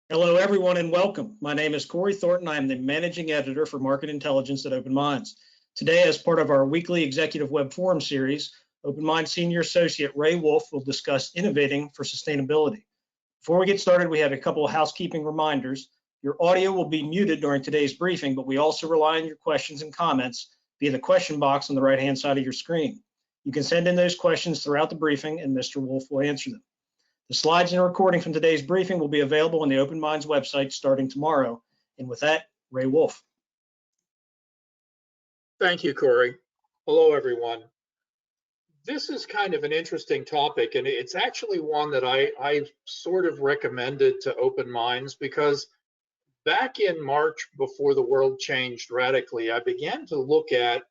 Hello, everyone, and welcome. My name is Corey Thornton. I am the Managing Editor for Market Intelligence at Open Minds. Today, as part of our weekly Executive Web Forum series, Open Minds Senior Associate Ray Wolfe will discuss innovating for sustainability. Before we get started, we have a couple of housekeeping reminders. Your audio will be muted during today's briefing, but we also rely on your questions and comments via the question box on the right-hand side of your screen. You can send in those questions throughout the briefing, and Mr. Wolfe will answer them. The slides and recording from today's briefing will be available on the Open Minds website starting tomorrow. And with that, Ray Wolfe. Thank you, Corey. Hello, everyone. This is kind of an interesting topic, and it's actually one that I sort of recommended to Open Minds because back in March, before the world changed radically, I began to look at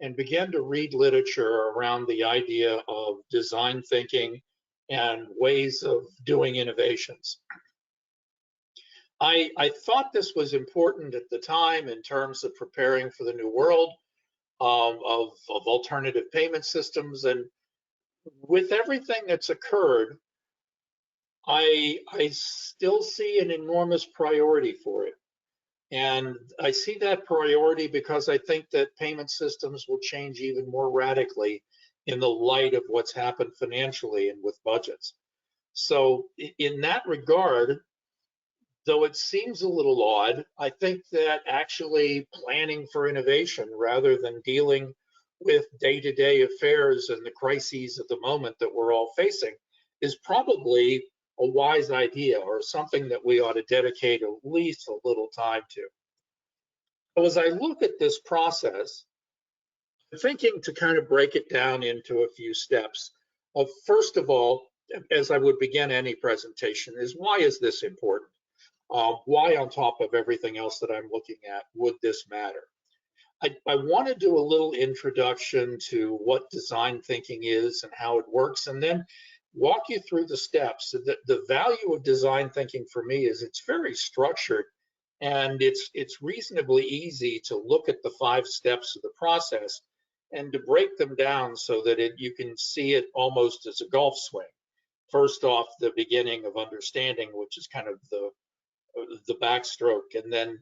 and began to read literature around the idea of design thinking and ways of doing innovations. I thought this was important at the time in terms of preparing for the new world of alternative payment systems. And with everything that's occurred, I still see an enormous priority for it. And I see that priority because I think that payment systems will change even more radically in the light of what's happened financially and with budgets. So in that regard, though it seems a little odd, I think that actually planning for innovation rather than dealing with day-to-day affairs and the crises of the moment that we're all facing is probably a wise idea or something that we ought to dedicate at least a little time to. So as I look at this process, I'm thinking to kind of break it down into a few steps. First of all, as I would begin any presentation, is why is this important? Why, on top of everything else that I'm looking at, would this matter? I want to do a little introduction to what design thinking is and how it works, and then walk you through the steps. The value of design thinking for me is it's very structured, and it's reasonably easy to look at the 5 steps of the process and to break them down so that you can see it almost as a golf swing. First off, the beginning of understanding, which is kind of the backstroke, and then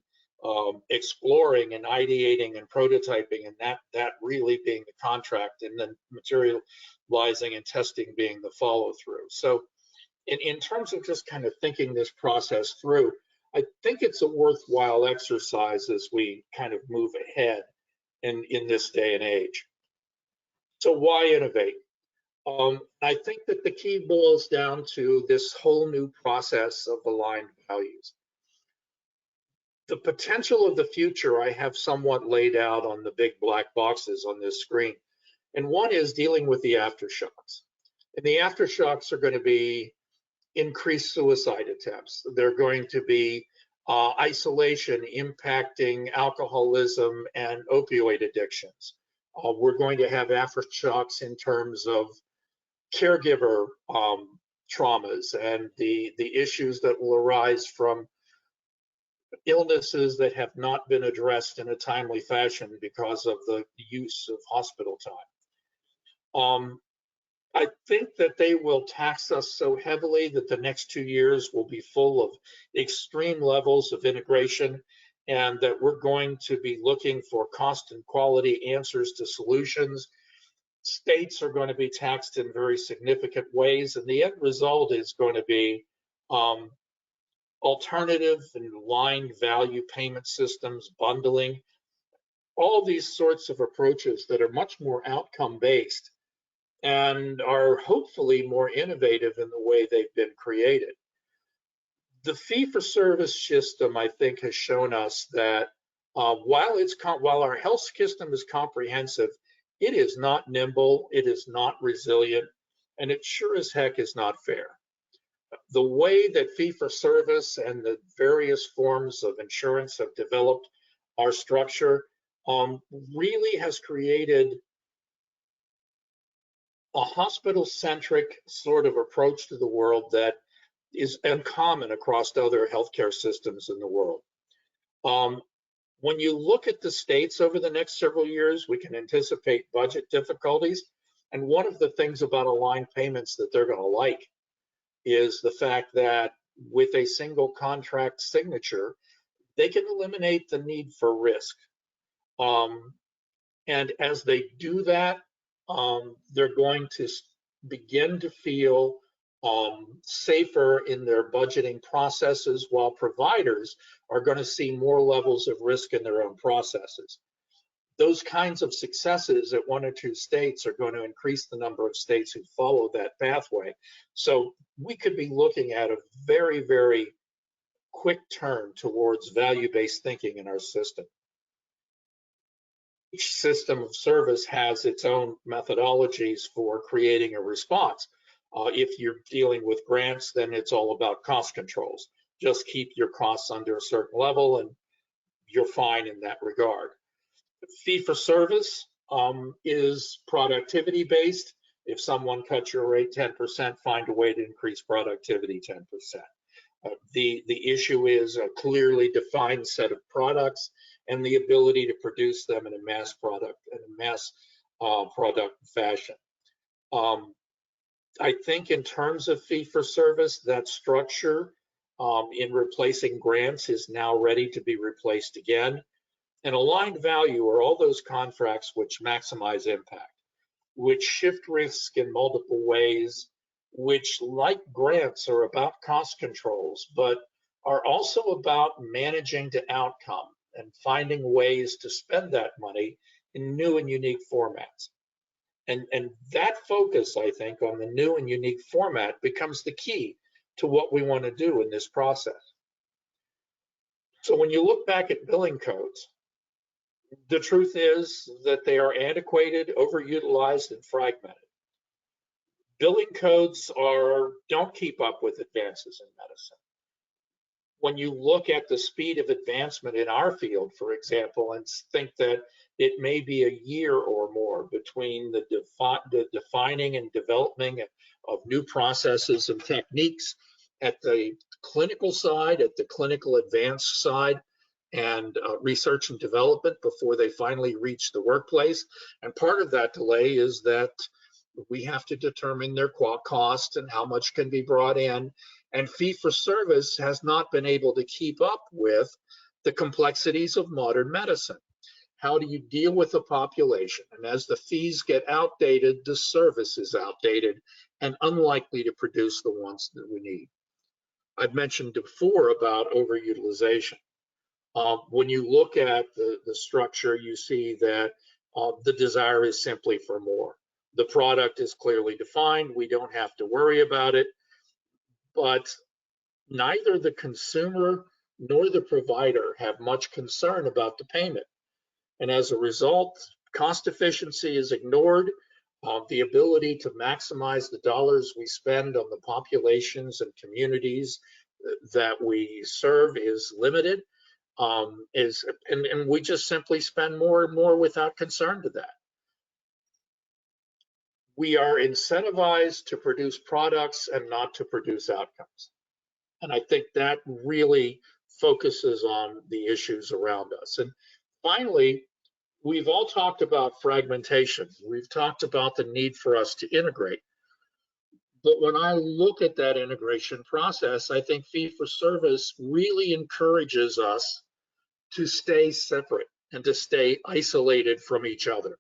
exploring and ideating and prototyping, and that really being the contract, and then materializing and testing being the follow through. So in terms of just kind of thinking this process through, I think it's a worthwhile exercise as we kind of move ahead in this day and age. So why innovate? I think that the key boils down to this whole new process of aligned values. The potential of the future I have somewhat laid out on the big black boxes on this screen. And one is dealing with the aftershocks. And the aftershocks are going to be increased suicide attempts. They're going to be isolation impacting alcoholism and opioid addictions. We're going to have aftershocks in terms of caregiver traumas and the issues that will arise from illnesses that have not been addressed in a timely fashion because of the use of hospital time. I think that they will tax us so heavily that the next 2 years will be full of extreme levels of integration, and that we're going to be looking for cost and quality answers to solutions. States are going to be taxed in very significant ways, and the end result is going to be alternative and aligned value payment systems, bundling, all these sorts of approaches that are much more outcome-based and are hopefully more innovative in the way they've been created. The fee-for-service system, I think, has shown us that while our health system is comprehensive, it is not nimble, it is not resilient, and it sure as heck is not fair. The way that fee-for-service and the various forms of insurance have developed our structure really has created a hospital-centric sort of approach to the world that is uncommon across other healthcare systems in the world. When you look at the states over the next several years, we can anticipate budget difficulties. And one of the things about aligned payments that they're going to like is the fact that with a single contract signature, they can eliminate the need for risk. And as they do that, they're going to begin to feel safer in their budgeting processes, while providers are going to see more levels of risk in their own processes. Those kinds of successes at 1 or 2 states are going to increase the number of states who follow that pathway. So we could be looking at a very, very quick turn towards value-based thinking in our system. Each system of service has its own methodologies for creating a response. If you're dealing with grants, then it's all about cost controls. Just keep your costs under a certain level and you're fine in that regard. Fee for service is productivity based. If someone cuts your rate 10%, find a way to increase productivity 10%. The issue is a clearly defined set of products and the ability to produce them in a mass product fashion. I think in terms of fee for service, that structure in replacing grants is now ready to be replaced again. And aligned value are all those contracts which maximize impact, which shift risk in multiple ways, which, like grants, are about cost controls, but are also about managing to outcome and finding ways to spend that money in new and unique formats. And that focus, I think, on the new and unique format becomes the key to what we want to do in this process. So when you look back at billing codes, the truth is that they are antiquated, overutilized, and fragmented. Billing codes don't keep up with advances in medicine. When you look at the speed of advancement in our field, for example, and think that it may be a year or more between the defining and developing of new processes and techniques at the clinical side, at the clinical advanced side, and research and development before they finally reach the workplace. And part of that delay is that we have to determine their cost and how much can be brought in. And fee for service has not been able to keep up with the complexities of modern medicine. How do you deal with the population? And as the fees get outdated, the service is outdated and unlikely to produce the ones that we need. I've mentioned before about overutilization. When you look at the structure, you see that the desire is simply for more. The product is clearly defined. We don't have to worry about it. But neither the consumer nor the provider have much concern about the payment. And as a result, cost efficiency is ignored. The ability to maximize the dollars we spend on the populations and communities that we serve is limited. And we just simply spend more and more without concern to that. We are incentivized to produce products and not to produce outcomes. And I think that really focuses on the issues around us. And finally, we've all talked about fragmentation. We've talked about the need for us to integrate. But when I look at that integration process, I think fee for service really encourages us to stay separate and to stay isolated from each other.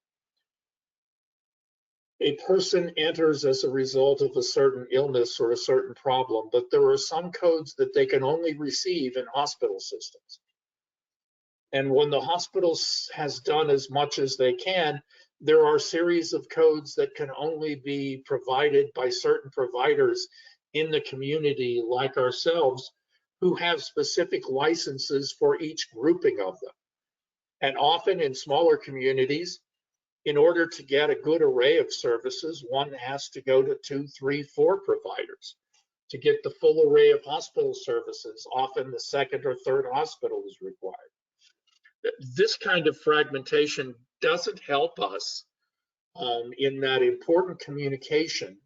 A person enters as a result of a certain illness or a certain problem, but there are some codes that they can only receive in hospital systems. And when the hospital has done as much as they can, there are a series of codes that can only be provided by certain providers in the community like ourselves, who have specific licenses for each grouping of them. And often in smaller communities, in order to get a good array of services, one has to go to 2, 3, 4 providers to get the full array of hospital services. Often the second or third hospital is required. This kind of fragmentation doesn't help us in that important communication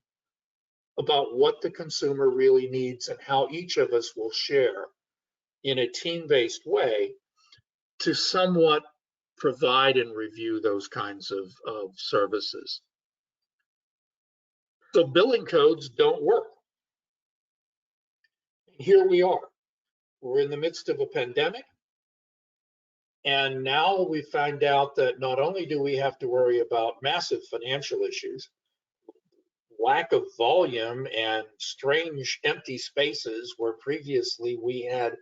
about what the consumer really needs and how each of us will share in a team-based way to somewhat provide and review those kinds of services. So billing codes don't work. A Here we are. We're in the midst of a pandemic. And now we find out that not only do we have to worry about massive financial issues, lack of volume and strange empty spaces where previously we had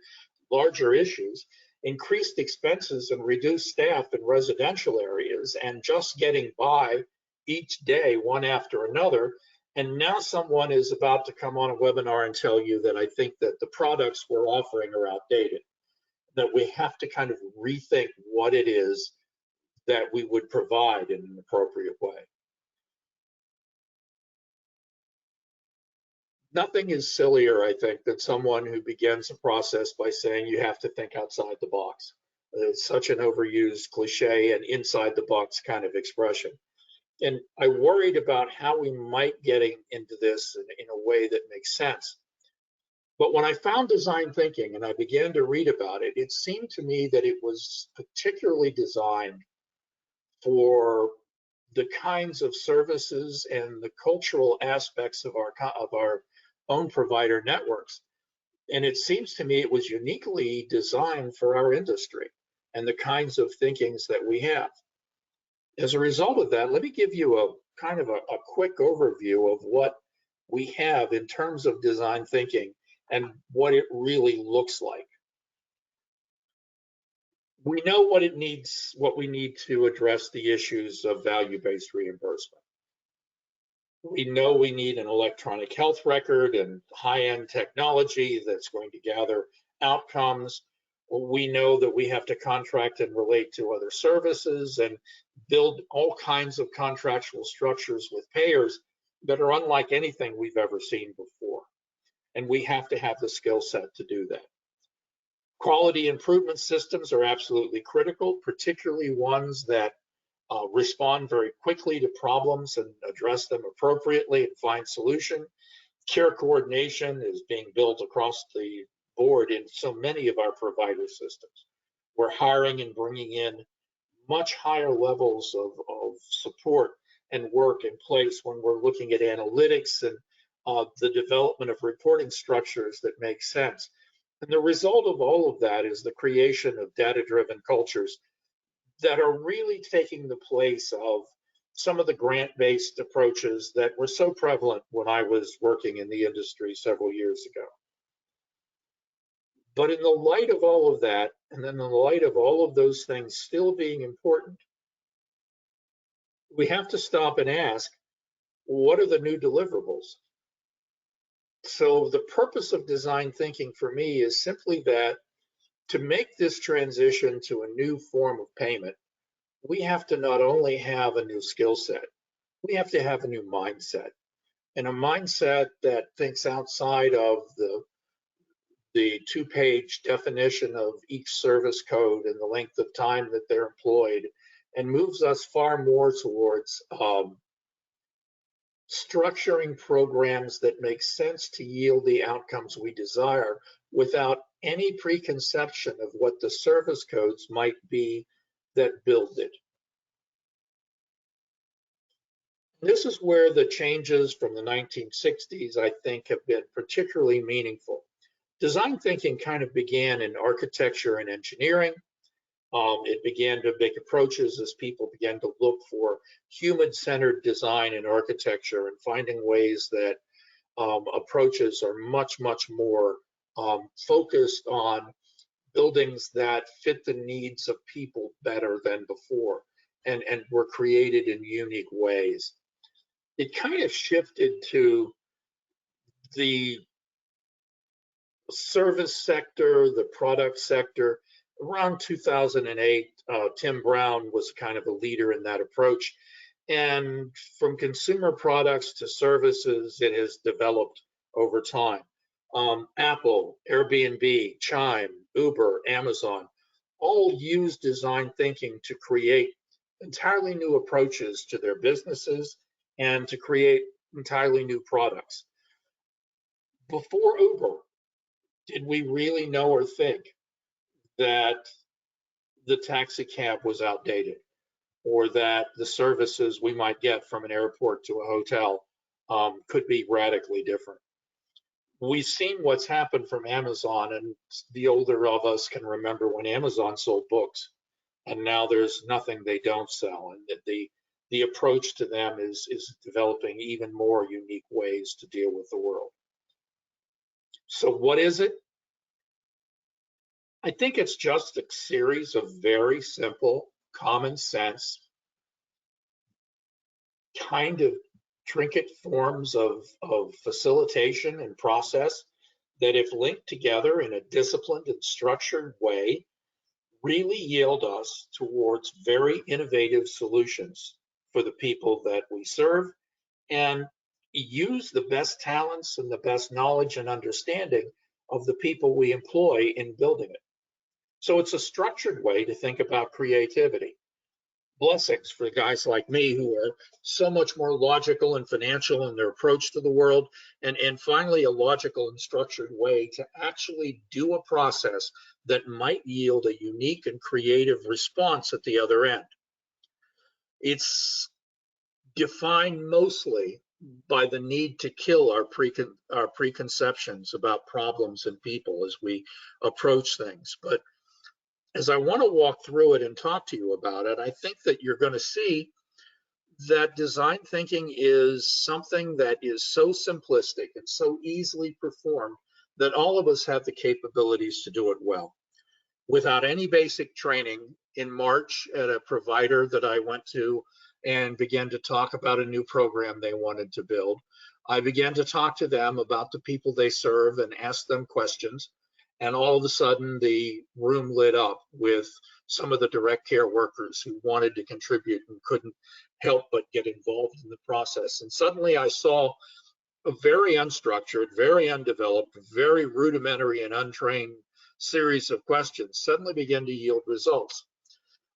larger issues, increased expenses and reduced staff in residential areas, and just getting by each day one after another. And now someone is about to come on a webinar and tell you that I think that the products we're offering are outdated, that we have to kind of rethink what it is that we would provide in an appropriate way. Nothing is sillier, I think, than someone who begins a process by saying you have to think outside the box. It's such an overused cliche and inside the box kind of expression. And I worried about how we might get into this in a way that makes sense. But when I found design thinking and I began to read about it, it seemed to me that it was particularly designed for the kinds of services and the cultural aspects of our own provider networks. And it seems to me it was uniquely designed for our industry and the kinds of thinkings that we have. As a result of that, let me give you a kind of a quick overview of what we have in terms of design thinking and what it really looks like. We know what it needs, what we need to address the issues of value-based reimbursement. We know we need an electronic health record and high-end technology that's going to gather outcomes. We know that we have to contract and relate to other services and build all kinds of contractual structures with payers that are unlike anything we've ever seen before. And we have to have the skill set to do that. Quality improvement systems are absolutely critical, particularly ones that respond very quickly to problems and address them appropriately and find solution. Care coordination is being built across the board in so many of our provider systems. We're hiring and bringing in much higher levels of support and work in place when we're looking at analytics and the development of reporting structures that make sense. And the result of all of that is the creation of data-driven cultures that are really taking the place of some of the grant-based approaches that were so prevalent when I was working in the industry several years ago. But in the light of all of that, and in the light of all of those things still being important, we have to stop and ask, what are the new deliverables? So the purpose of design thinking for me is simply that to make this transition to a new form of payment, we have to not only have a new skill set, we have to have a new mindset, and a mindset that thinks outside of the two-page definition of each service code and the length of time that they're employed, and moves us far more towards structuring programs that make sense to yield the outcomes we desire without any preconception of what the service codes might be that build it. This is where the changes from the 1960s, I think, have been particularly meaningful. Design thinking kind of began in architecture and engineering. It began to make approaches as people began to look for human-centered design and architecture and finding ways that approaches are much, much more focused on buildings that fit the needs of people better than before and were created in unique ways. It kind of shifted to the service sector, the product sector. Around 2008, Tim Brown was kind of a leader in that approach. And from consumer products to services, it has developed over time. Apple, Airbnb, Chime, Uber, Amazon, all use design thinking to create entirely new approaches to their businesses and to create entirely new products. Before Uber, did we really know or think that the taxi cab was outdated, or that the services we might get from an airport to a hotel could be radically different? we've seen what's happened from Amazon, and the older of us can remember when Amazon sold books, and now there's nothing they don't sell, and that the approach to them is developing even more unique ways to deal with the world. So what is it? I think it's just a series of very simple, common sense, kind of trinket forms of facilitation and process that, if linked together in a disciplined and structured way, really yield us towards very innovative solutions for the people that we serve, and use the best talents and the best knowledge and understanding of the people we employ in building it. So it's a structured way to think about creativity. Blessings for guys like me who are so much more logical and financial in their approach to the world, and finally a logical and structured way to actually do a process that might yield a unique and creative response at the other end. It's defined mostly by the need to kill our preconceptions about problems and people as we approach things. But as I want to walk through it and talk to you about it, I think that you're going to see that design thinking is something that is so simplistic and so easily performed that all of us have the capabilities to do it well. Without any basic training, in March at a provider that I went to and began to talk about a new program they wanted to build, I began to talk to them about the people they serve and ask them questions. And all of a sudden, the room lit up with some of the direct care workers who wanted to contribute and couldn't help but get involved in the process. And suddenly I saw a very unstructured, very undeveloped, very rudimentary and untrained series of questions suddenly begin to yield results.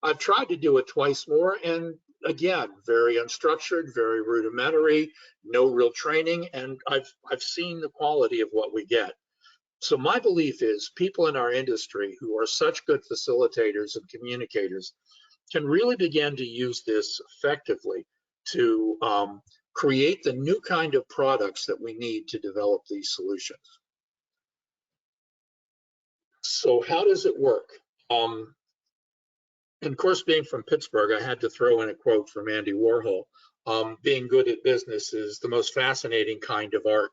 I've tried to do it twice more, and again, very unstructured, very rudimentary, no real training, and I've seen the quality of what we get. So my belief is people in our industry who are such good facilitators and communicators can really begin to use this effectively to create the new kind of products that we need to develop these solutions. So how does it work? And of course, being from Pittsburgh, I had to throw in a quote from Andy Warhol. Being good at business is the most fascinating kind of art.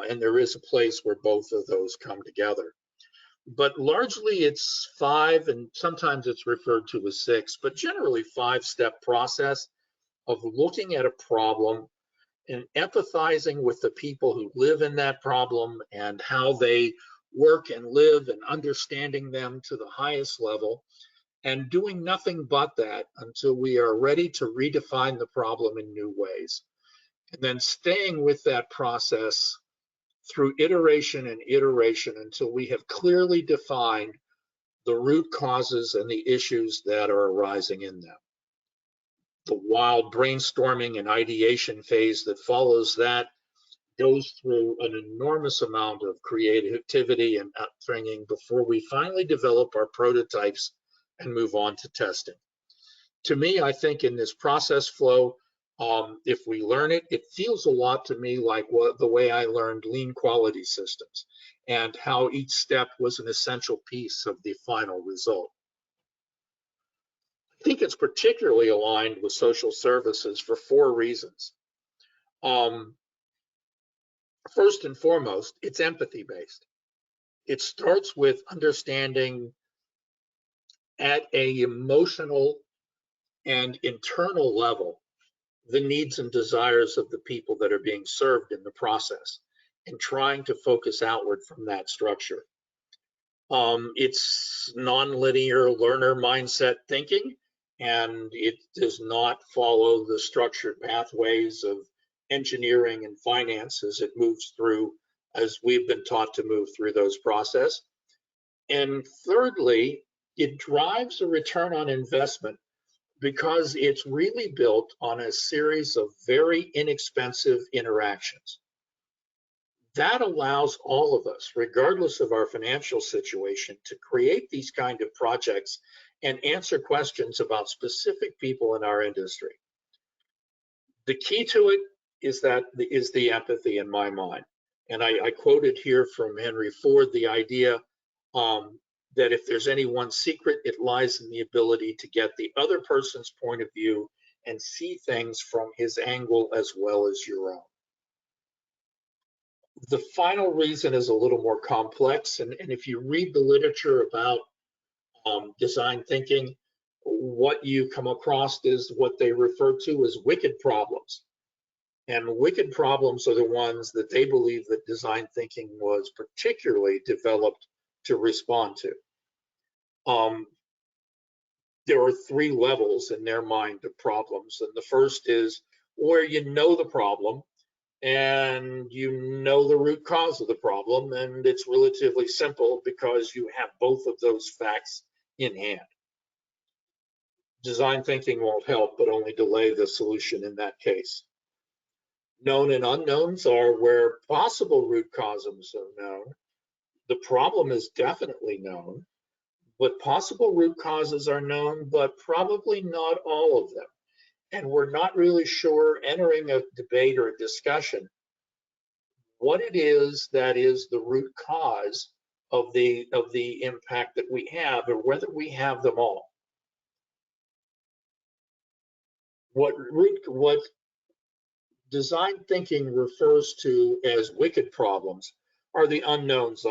And there is a place where both of those come together. But largely it's 5, and sometimes it's referred to as 6, but generally 5-step process of looking at a problem and empathizing with the people who live in that problem and how they work and live, and understanding them to the highest level, and doing nothing but that until we are ready to redefine the problem in new ways. And then staying with that process through iteration and iteration until we have clearly defined the root causes and the issues that are arising in them. The wild brainstorming and ideation phase that follows that goes through an enormous amount of creativity and upbringing before we finally develop our prototypes and move on to testing. To me, I think in this process flow, if we learn it, it feels a lot to me like the way I learned lean quality systems and how each step was an essential piece of the final result. I think it's particularly aligned with social services for 4 reasons. First and foremost, it's empathy based. It starts with understanding at an emotional and internal level the needs and desires of the people that are being served in the process, and trying to focus outward from that structure. It's nonlinear learner mindset thinking, and it does not follow the structured pathways of engineering and finance as it moves through, as we've been taught to move through those processes. And thirdly, it drives a return on investment because it's really built on a series of very inexpensive interactions. That allows all of us, regardless of our financial situation, to create these kind of projects and answer questions about specific people in our industry. The key to it is the empathy in my mind. And I quoted here from Henry Ford the idea that if there's any one secret, it lies in the ability to get the other person's point of view and see things from his angle as well as your own. The final reason is a little more complex, and if you read the literature about design thinking, what you come across is what they refer to as wicked problems. And wicked problems are the ones that they believe that design thinking was particularly developed to respond to. There are three levels in their mind of problems. And the first is where you know the problem and you know the root cause of the problem, and it's relatively simple because you have both of those facts in hand. Design thinking won't help, but only delay the solution in that case. Known and unknowns are where possible root causes are known. The problem is definitely known, but possible root causes are known, but probably not all of them. And we're not really sure, entering a debate or a discussion, what it is that is the root cause of the impact that we have, or whether we have them all. What design thinking refers to as wicked problems are the unknowns,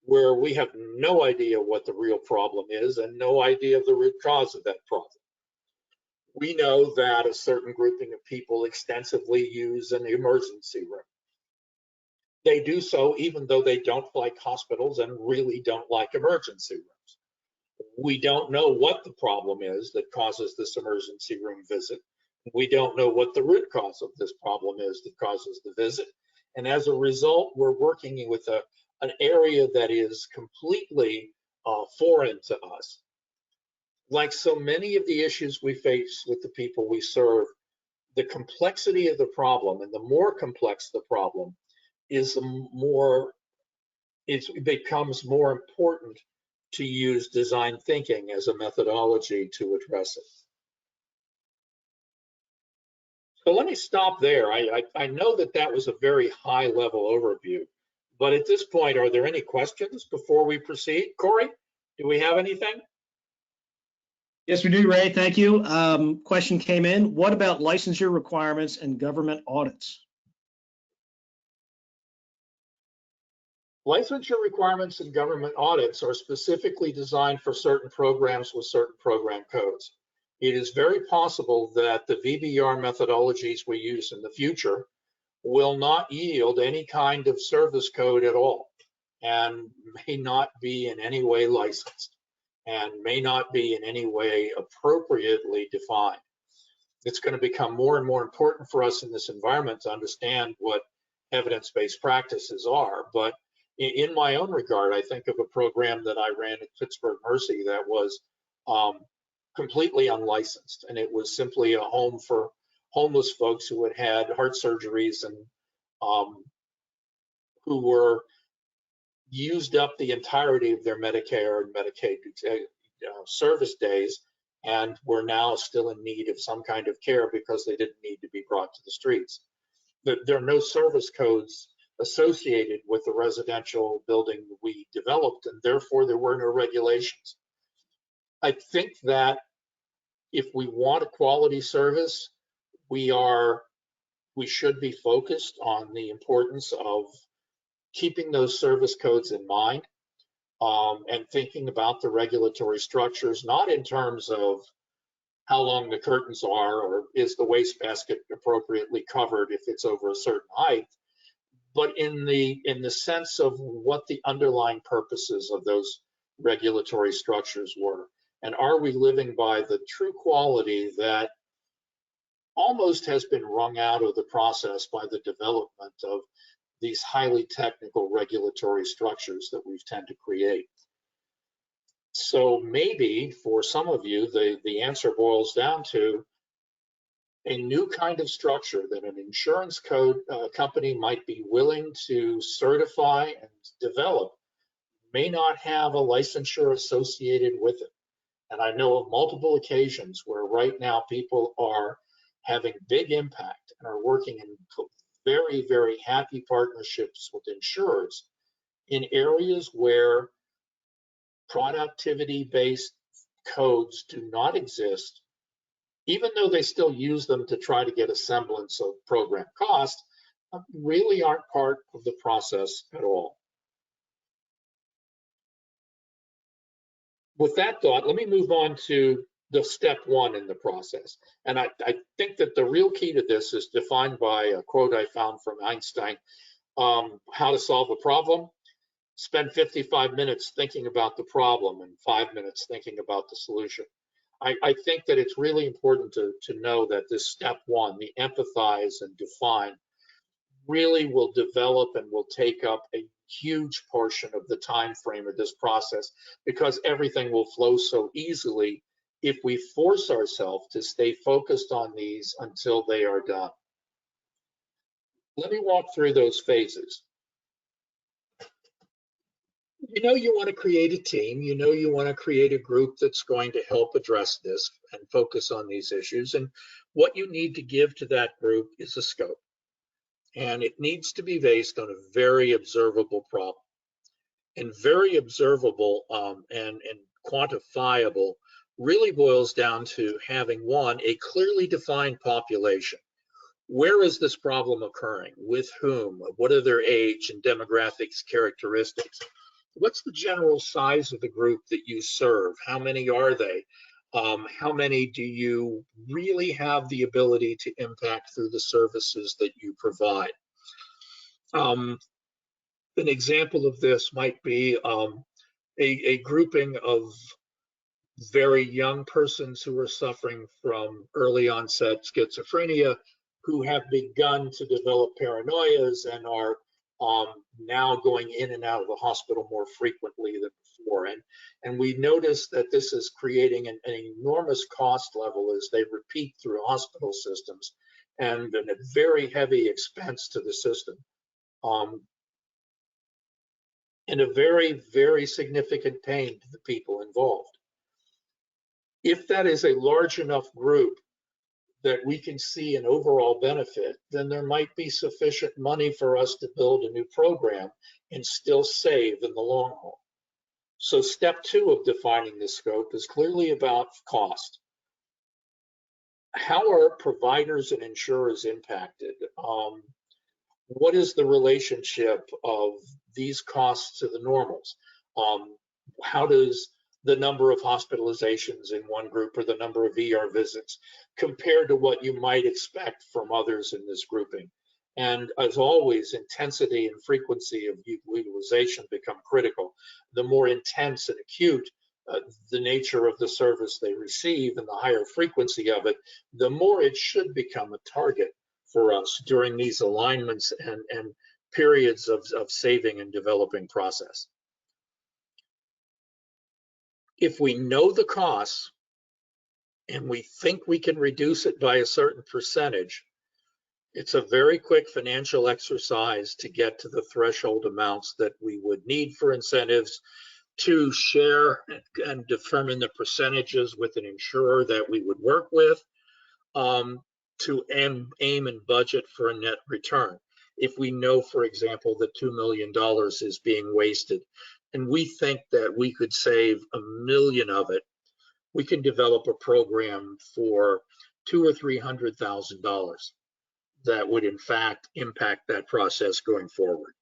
where we have no idea what the real problem is and no idea of the root cause of that problem. We know that a certain grouping of people extensively use an emergency room. They do so even though they don't like hospitals and really don't like emergency rooms. We don't know what the problem is that causes this emergency room visit. We don't know what the root cause of this problem is that causes the visit. And as a result, we're working with an area that is completely foreign to us. Like so many of the issues we face with the people we serve, the complexity of the problem, and the more complex the problem is, it becomes more important to use design thinking as a methodology to address it. So let me stop there. I know that was a very high level overview, but at this point, are there any questions before we proceed? Corey, do we have anything? Yes, we do, Ray. Thank you. Question came in. What about licensure requirements and government audits? Licensure requirements and government audits are specifically designed for certain programs with certain program codes. It is very possible that the VBR methodologies we use in the future will not yield any kind of service code at all, and may not be in any way licensed, and may not be in any way appropriately defined. It's going to become more and more important for us in this environment to understand what evidence-based practices are. But in my own regard, I think of a program that I ran at Pittsburgh Mercy that was completely unlicensed, and it was simply a home for homeless folks who had had heart surgeries and who were used up the entirety of their Medicare and Medicaid service days, and were now still in need of some kind of care because they didn't need to be brought to the streets. There are no service codes associated with the residential building we developed, and therefore there were no regulations. I think that if we want a quality service, we should be focused on the importance of keeping those service codes in mind, and thinking about the regulatory structures, not in terms of how long the curtains are or is the wastebasket appropriately covered if it's over a certain height, but in the sense of what the underlying purposes of those regulatory structures were. And are we living by the true quality that almost has been wrung out of the process by the development of these highly technical regulatory structures that we tend to create? So maybe for some of you, the answer boils down to a new kind of structure that an insurance code company might be willing to certify and develop may not have a licensure associated with it. And I know of multiple occasions where right now people are having big impact and are working in very, very happy partnerships with insurers in areas where productivity-based codes do not exist, even though they still use them to try to get a semblance of program cost, really aren't part of the process at all. With that thought, let me move on to the step one in the process. And I think that the real key to this is defined by a quote I found from Einstein: how to solve a problem. Spend 55 minutes thinking about the problem and 5 minutes thinking about the solution. I think that it's really important to know that this step one, the empathize and define, really will develop and will take up a huge portion of the time frame of this process, because everything will flow so easily if we force ourselves to stay focused on these until they are done. Let me walk through those phases. You know you want to create a team, you know you want to create a group that's going to help address this and focus on these issues, and what you need to give to that group is a scope. And it needs to be based on a very observable problem. And very observable and quantifiable really boils down to having, one, a clearly defined population. Where is this problem occurring? With whom? What are their age and demographics characteristics? What's the general size of the group that you serve? How many are they? How many do you really have the ability to impact through the services that you provide? An example of this might be a grouping of very young persons who are suffering from early onset schizophrenia, who have begun to develop paranoias and are now going in and out of the hospital more frequently than before. And we notice that this is creating an enormous cost level as they repeat through hospital systems, and a very heavy expense to the system. And a very, very significant pain to the people involved. If that is a large enough group that we can see an overall benefit, then there might be sufficient money for us to build a new program and still save in the long haul. So step two of defining the scope is clearly about cost. How are providers and insurers impacted? What is the relationship of these costs to the normals? How does the number of hospitalizations in one group or the number of ER visits compare to what you might expect from others in this grouping? And as always, intensity and frequency of utilization become critical. The more intense and acute the nature of the service they receive and the higher frequency of it, the more it should become a target for us during these alignments and periods of saving and developing process. If we know the costs and we think we can reduce it by a certain percentage, it's a very quick financial exercise to get to the threshold amounts that we would need for incentives, to share and determine the percentages with an insurer that we would work with, to aim and budget for a net return. If we know, for example, that $2 million is being wasted, and we think that we could save $1 million of it, we can develop a program for $200,000 or $300,000 that would in fact impact that process going forward.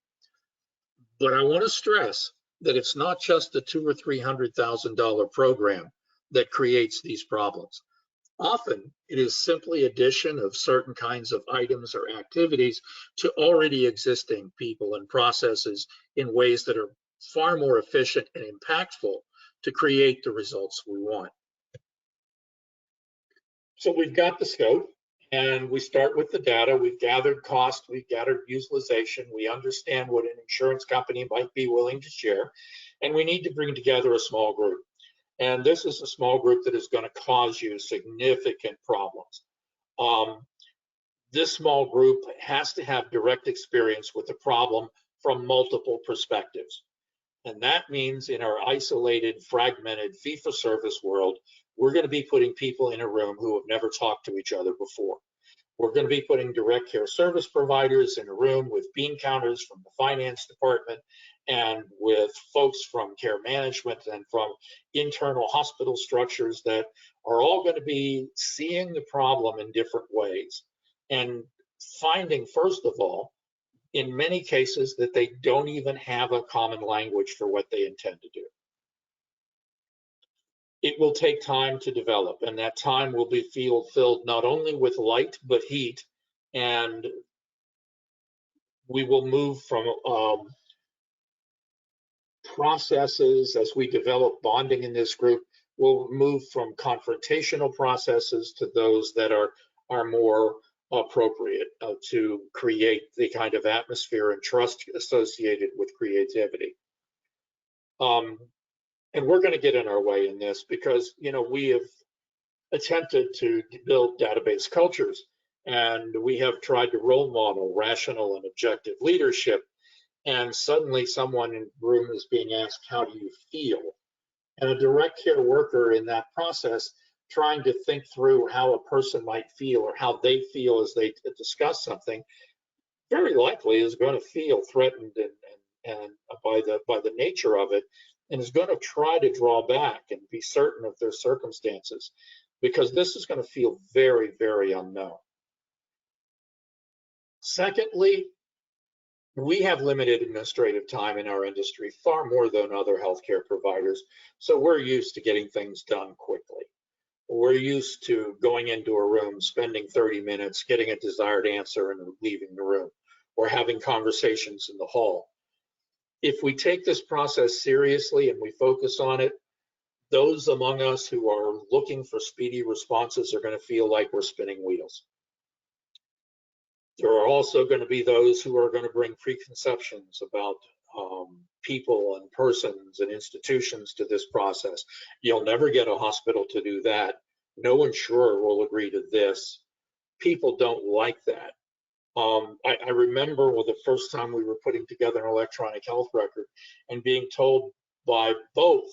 But I want to stress that it's not just the $200,000 or $300,000 program that creates these problems. Often it is simply addition of certain kinds of items or activities to already existing people and processes in ways that are far more efficient and impactful to create the results we want. So we've got the scope, and we start with the data. We've gathered cost, we've gathered utilization, we understand what an insurance company might be willing to share, and we need to bring together a small group. And this is a small group that is going to cause you significant problems. This small group has to have direct experience with the problem from multiple perspectives. And that means in our isolated, fragmented fee-for-service world, we're going to be putting people in a room who have never talked to each other before. We're going to be putting direct care service providers in a room with bean counters from the finance department and with folks from care management and from internal hospital structures that are all going to be seeing the problem in different ways and finding, first of all, in many cases that they don't even have a common language for what they intend to do. It will take time to develop, and that time will be filled not only with light but heat, and we will move from processes as we develop bonding in this group. We'll move from confrontational processes to those that are more appropriate to create the kind of atmosphere and trust associated with creativity. And we're going to get in our way in this because, you know, we have attempted to build database cultures, and we have tried to role model rational and objective leadership, and suddenly someone in the room is being asked, how do you feel? And a direct care worker in that process trying to think through how a person might feel or how they feel as they discuss something, very likely is going to feel threatened and by the nature of it, and is going to try to draw back and be certain of their circumstances, because this is going to feel very, very unknown. Secondly, we have limited administrative time in our industry, far more than other healthcare providers, so we're used to getting things done quickly. We're used to going into a room, spending 30 minutes, getting a desired answer, and leaving the room, or having conversations in the hall. If we take this process seriously and we focus on it, those among us who are looking for speedy responses are going to feel like we're spinning wheels. There are also going to be those who are going to bring preconceptions about people and persons and institutions to this process. You'll never get a hospital to do that. No insurer will agree to this. People don't like that. I remember the first time we were putting together an electronic health record and being told by both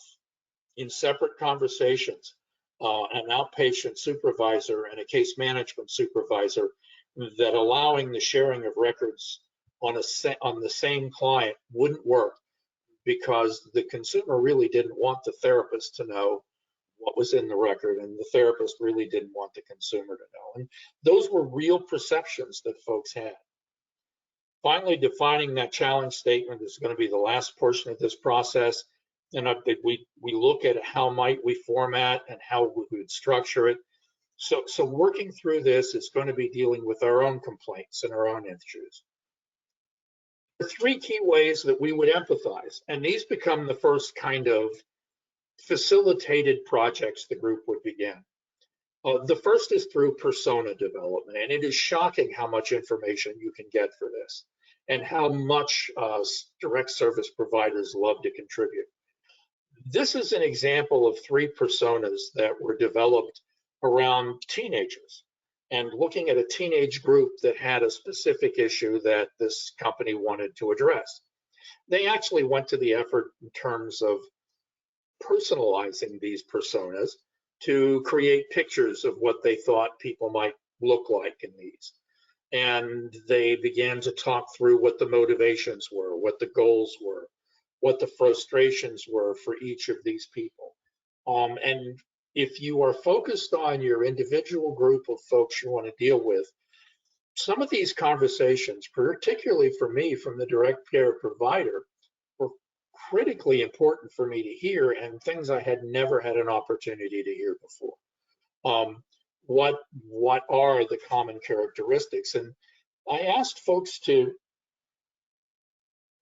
in separate conversations, an outpatient supervisor and a case management supervisor, that allowing the sharing of records on the same client wouldn't work because the consumer really didn't want the therapist to know what was in the record, and the therapist really didn't want the consumer to know. And those were real perceptions that folks had. Finally, defining that challenge statement is going to be the last portion of this process. And we look at how might we format and how we would structure it. So working through this is going to be dealing with our own complaints and our own issues. There are three key ways that we would empathize, and these become the first kind of facilitated projects the group would begin. The first is through persona development, and it is shocking how much information you can get for this and how much direct service providers love to contribute. This is an example of three personas that were developed around teenagers and looking at a teenage group that had a specific issue that this company wanted to address. They actually went to the effort in terms of personalizing these personas to create pictures of what they thought people might look like in these. And they began to talk through what the motivations were, what the goals were, what the frustrations were for each of these people. And if you are focused on your individual group of folks you want to deal with, some of these conversations, particularly for me from the direct care provider, were critically important for me to hear, and things I had never had an opportunity to hear before. What are the common characteristics? And I asked folks to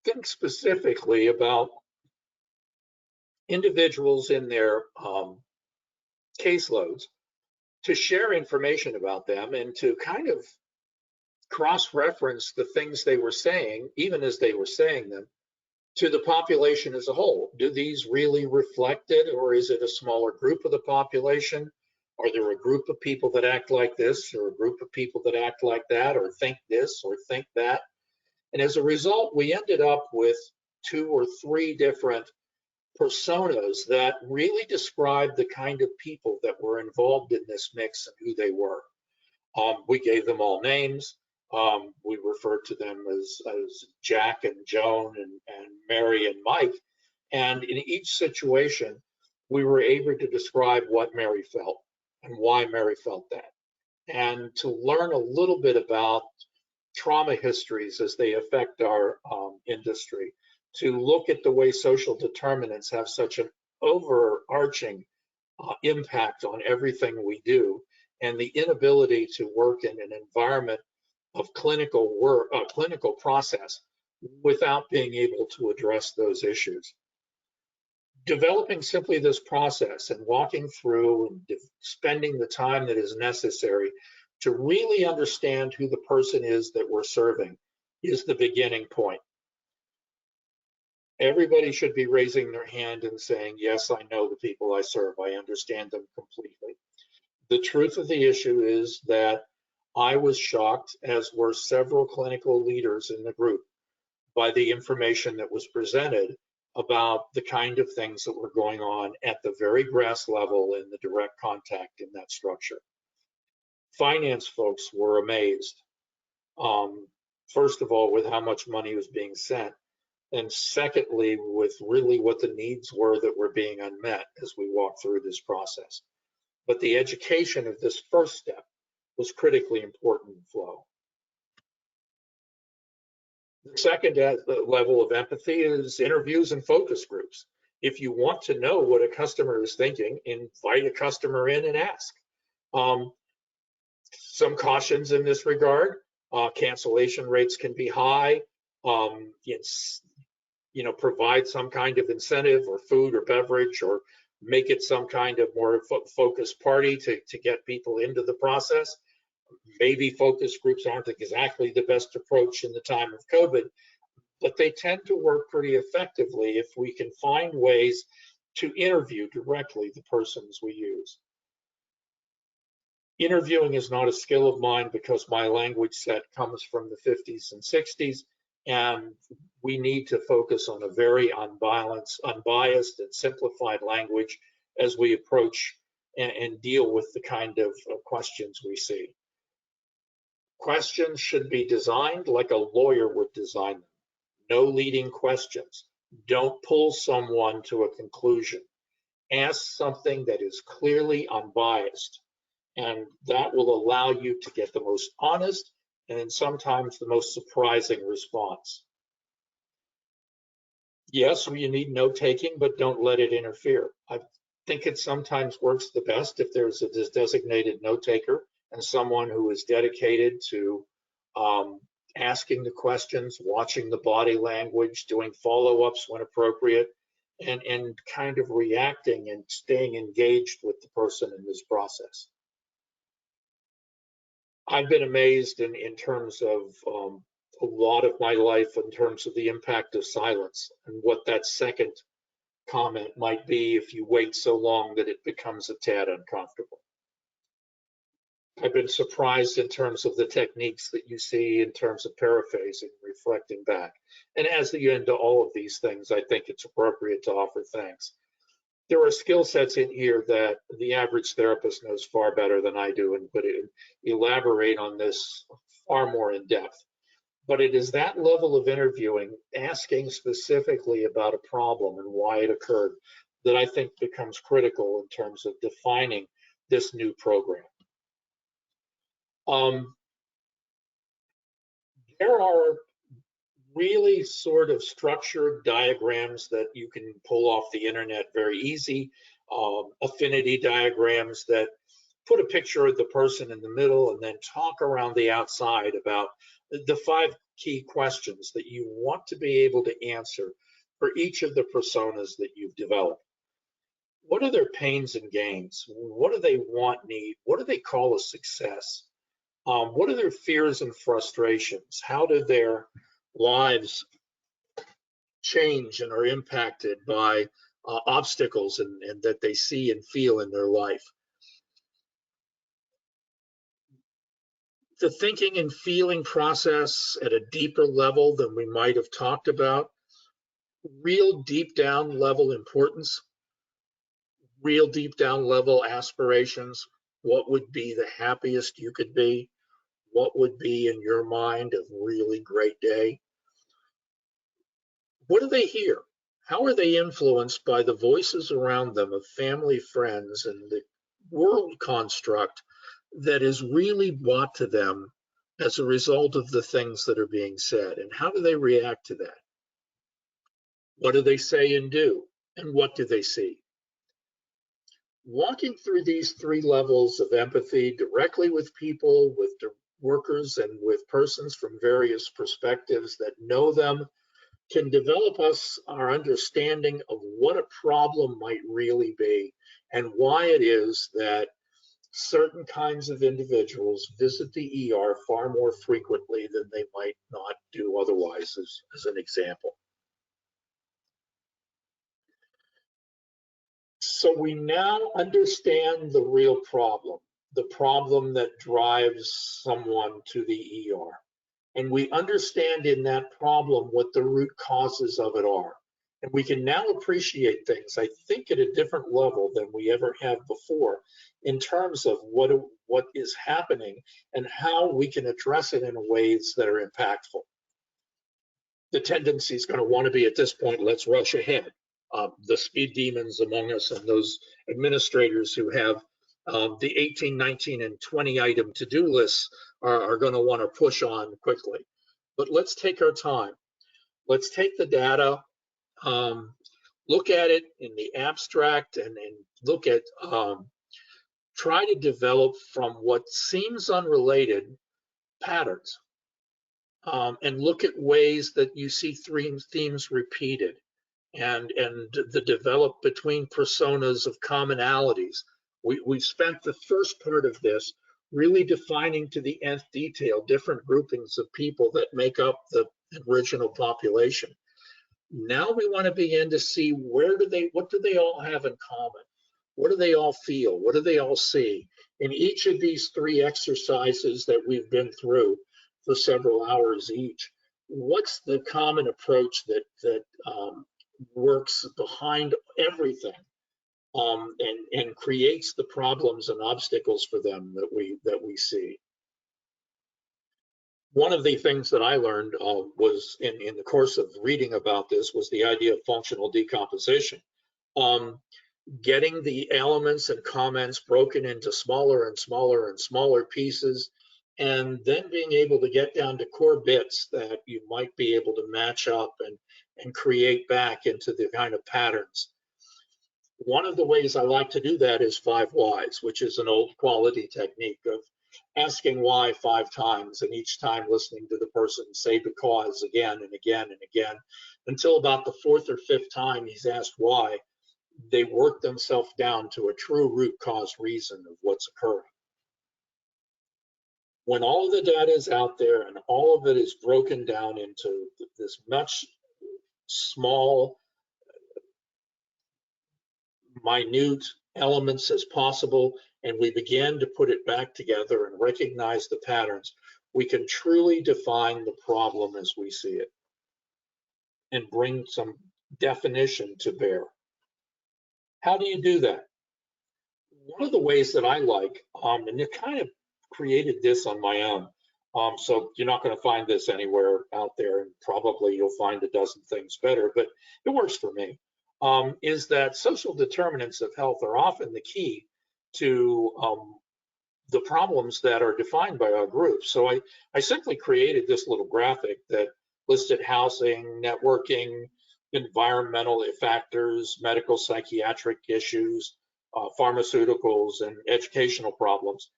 think specifically about individuals in their caseloads, to share information about them and to kind of cross-reference the things they were saying, even as they were saying them, to the population as a whole. Do these really reflect it, or is it a smaller group of the population? Are there a group of people that act like this, or a group of people that act like that, or think this or think that? And as a result, we ended up with 2 or 3 different personas that really describe the kind of people that were involved in this mix and who they were. We gave them all names. We referred to them as Jack and Joan and Mary and Mike. And in each situation, we were able to describe what Mary felt and why Mary felt that, and to learn a little bit about trauma histories as they affect our industry, to look at the way social determinants have such an overarching impact on everything we do, and the inability to work in an environment of clinical work, clinical process, without being able to address those issues. Developing simply this process and walking through and spending the time that is necessary to really understand who the person is that we're serving is the beginning point. Everybody should be raising their hand and saying, yes, I know the people I serve. I understand them completely. The truth of the issue is that I was shocked, as were several clinical leaders in the group, by the information that was presented about the kind of things that were going on at the very grass level in the direct contact in that structure. Finance folks were amazed, first of all, with how much money was being sent, and secondly, with really what the needs were that were being unmet as we walked through this process. But the education of this first step was critically important in flow. The second level of empathy is interviews and focus groups. If you want to know what a customer is thinking, invite a customer in and ask. Some cautions in this regard. Cancellation rates can be high. Provide some kind of incentive or food or beverage, or make it some kind of more focused party to get people into the process. Maybe focus groups aren't exactly the best approach in the time of COVID, but they tend to work pretty effectively if we can find ways to interview directly the persons we use. Interviewing is not a skill of mine because my language set comes from the 50s and 60s, and we need to focus on a very unbiased and simplified language as we approach and deal with the kind of questions we see. Questions should be designed like a lawyer would design them. No leading questions. Don't pull someone to a conclusion. Ask something that is clearly unbiased, and that will allow you to get the most honest and sometimes the most surprising response. Yes, you need note-taking, but don't let it interfere. I think it sometimes works the best if there's a designated note-taker and someone who is dedicated to asking the questions, watching the body language, doing follow-ups when appropriate, and kind of reacting and staying engaged with the person in this process. I've been amazed in terms of a lot of my life in terms of the impact of silence and what that second comment might be if you wait so long that it becomes a tad uncomfortable. I've been surprised in terms of the techniques that you see in terms of paraphrasing, reflecting back. And as the end to all of these things, I think it's appropriate to offer thanks. There are skill sets in here that the average therapist knows far better than I do and would elaborate on this far more in depth. But it is that level of interviewing, asking specifically about a problem and why it occurred, that I think becomes critical in terms of defining this new program. There are really sort of structured diagrams that you can pull off the internet very easy. Affinity diagrams that put a picture of the person in the middle and then talk around the outside about the 5 key questions that you want to be able to answer for each of the personas that you've developed. What are their pains and gains? What do they want, need? What do they call a success? What are their fears and frustrations? How do their lives change and are impacted by obstacles and that they see and feel in their life? The thinking and feeling process at a deeper level than we might have talked about, real deep down level importance, real deep down level aspirations, What would be the happiest you could be? What would be in your mind a really great day? What do they hear? How are they influenced by the voices around them of family, friends, and the world construct that is really brought to them as a result of the things that are being said? And how do they react to that? What do they say and do? And what do they see? Walking through these three levels of empathy directly with people, with workers, and with persons from various perspectives that know them can develop us our understanding of what a problem might really be and why it is that certain kinds of individuals visit the ER far more frequently than they might not do otherwise, as an example. So we now understand the real problem, the problem that drives someone to the ER. And we understand in that problem what the root causes of it are. And we can now appreciate things, I think, at a different level than we ever have before in terms of what is happening and how we can address it in ways that are impactful. The tendency is going to want to be at this point, let's rush ahead. The speed demons among us and those administrators who have the 18, 19, and 20 item to-do lists are going to want to push on quickly. But let's take our time. Let's take the data, look at it in the abstract, and look at, try to develop from what seems unrelated patterns, and look at ways that you see themes repeated. And the develop between personas of commonalities. We've spent the first part of this really defining to the nth detail different groupings of people that make up the original population. Now we want to begin to see what do they all have in common? What do they all feel? What do they all see? In each of these three exercises that we've been through for several hours each, what's the common approach that works behind everything, and creates the problems and obstacles for them that we see. One of the things that I learned was in the course of reading about this was the idea of functional decomposition. Getting the elements and comments broken into smaller and smaller and smaller pieces, and then being able to get down to core bits that you might be able to match up and create back into the kind of patterns. One of the ways I like to do that is 5 whys, which is an old quality technique of asking why 5 times, and each time listening to the person say because again and again and again, until about the 4th or 5th time he's asked why, they work themselves down to a true root cause reason of what's occurring. When all of the data is out there and all of it is broken down into this much small, minute elements as possible, and we begin to put it back together and recognize the patterns, we can truly define the problem as we see it and bring some definition to bear. How do you do that? One of the ways that I like, and I kind of created this on my own, so you're not going to find this anywhere out there, and probably you'll find a dozen things better, but it works for me, is that social determinants of health are often the key to the problems that are defined by our group. So I simply created this little graphic that listed housing, networking, environmental factors, medical psychiatric issues, pharmaceuticals, and educational problems.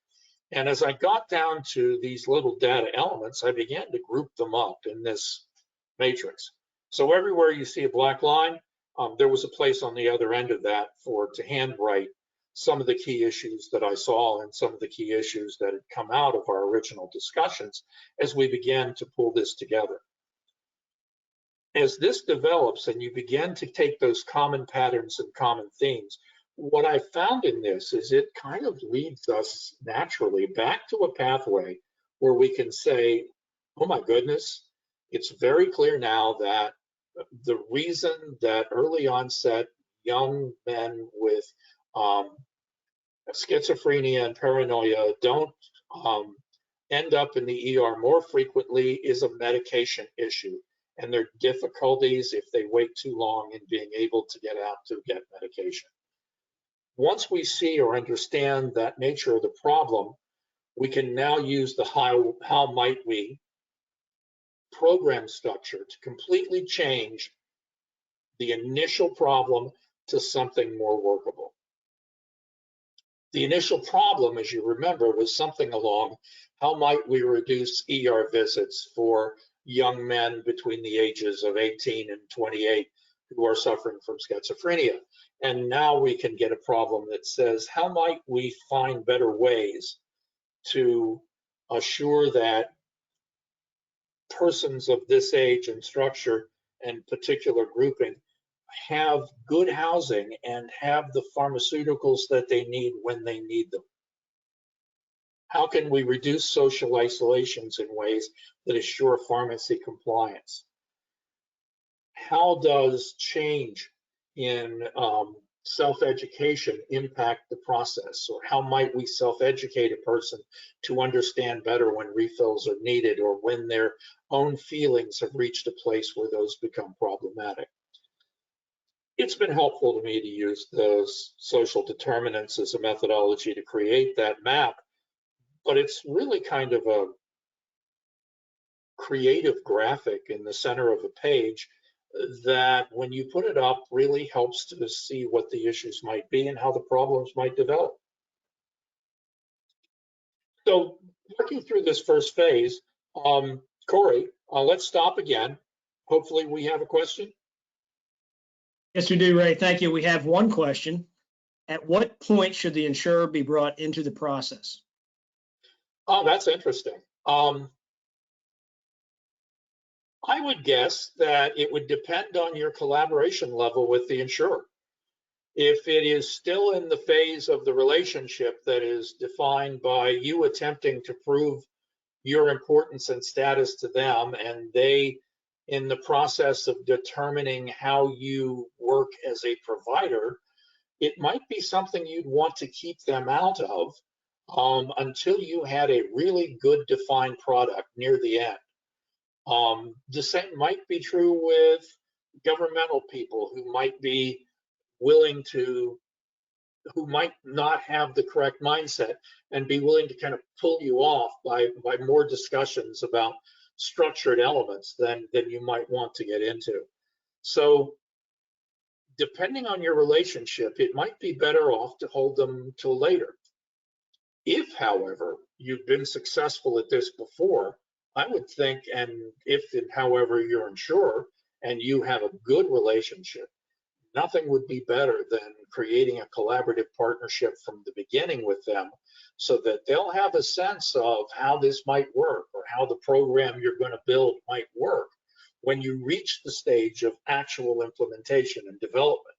And as I got down to these little data elements, I began to group them up in this matrix. So everywhere you see a black line, there was a place on the other end of that to handwrite some of the key issues that I saw and some of the key issues that had come out of our original discussions as we began to pull this together. As this develops and you begin to take those common patterns and common themes, what I found in this is it kind of leads us naturally back to a pathway where we can say, oh my goodness, it's very clear now that the reason that early onset young men with schizophrenia and paranoia don't end up in the ER more frequently is a medication issue, and there are difficulties if they wait too long in being able to get out to get medication. Once we see or understand that nature of the problem, we can now use the how might we program structure to completely change the initial problem to something more workable. The initial problem, as you remember, was something along how might we reduce ER visits for young men between the ages of 18 and 28 who are suffering from schizophrenia. And now we can get a problem that says, how might we find better ways to assure that persons of this age and structure and particular grouping have good housing and have the pharmaceuticals that they need when they need them? How can we reduce social isolations in ways that assure pharmacy compliance? How does change in self-education impact the process? Or how might we self-educate a person to understand better when refills are needed or when their own feelings have reached a place where those become problematic? It's been helpful to me to use those social determinants as a methodology to create that map, but it's really kind of a creative graphic in the center of a page that, when you put it up, really helps to see what the issues might be and how the problems might develop. So working through this first phase, Corey, let's stop again. Hopefully we have a question. Yes, we do, Ray. Thank you. We have one question. At what point should the insurer be brought into the process? Oh, that's interesting. I would guess that it would depend on your collaboration level with the insurer. If it is still in the phase of the relationship that is defined by you attempting to prove your importance and status to them, and they in the process of determining how you work as a provider, it might be something you'd want to keep them out of until you had a really good defined product near the end. The same might be true with governmental people who might be willing to, who might not have the correct mindset and be willing to kind of pull you off by more discussions about structured elements than you might want to get into. So depending on your relationship, it might be better off to hold them till later. If, however, you've been successful at this before, I would think, and if and however you're insurer and you have a good relationship, nothing would be better than creating a collaborative partnership from the beginning with them so that they'll have a sense of how this might work or how the program you're going to build might work when you reach the stage of actual implementation and development.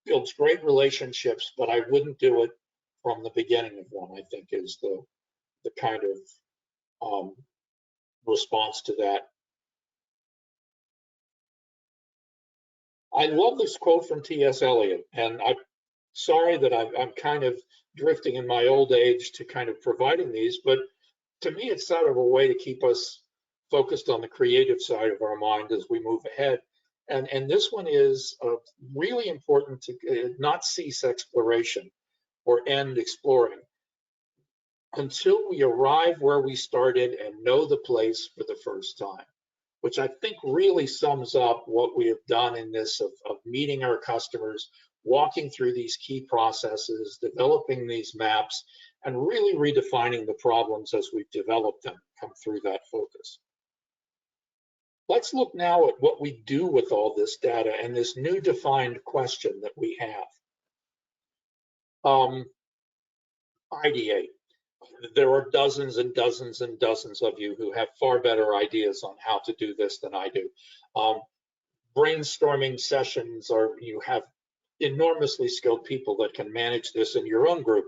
Builds great relationships, but I wouldn't do it from the beginning of one, I think, is the kind of response to that. I love this quote from T.S. Eliot, and I'm sorry that I'm kind of drifting in my old age to kind of providing these, but to me, it's sort of a way to keep us focused on the creative side of our mind as we move ahead. And this one is really important to not cease exploration or end exploring until we arrive where we started and know the place for the first time, which I think really sums up what we have done in this of meeting our customers, walking through these key processes, developing these maps, and really redefining the problems as we've developed them, come through that focus. Let's look now at what we do with all this data and this new defined question that we have. Ideate. There are dozens and dozens and dozens of you who have far better ideas on how to do this than I do. Brainstorming sessions, or you have enormously skilled people that can manage this in your own group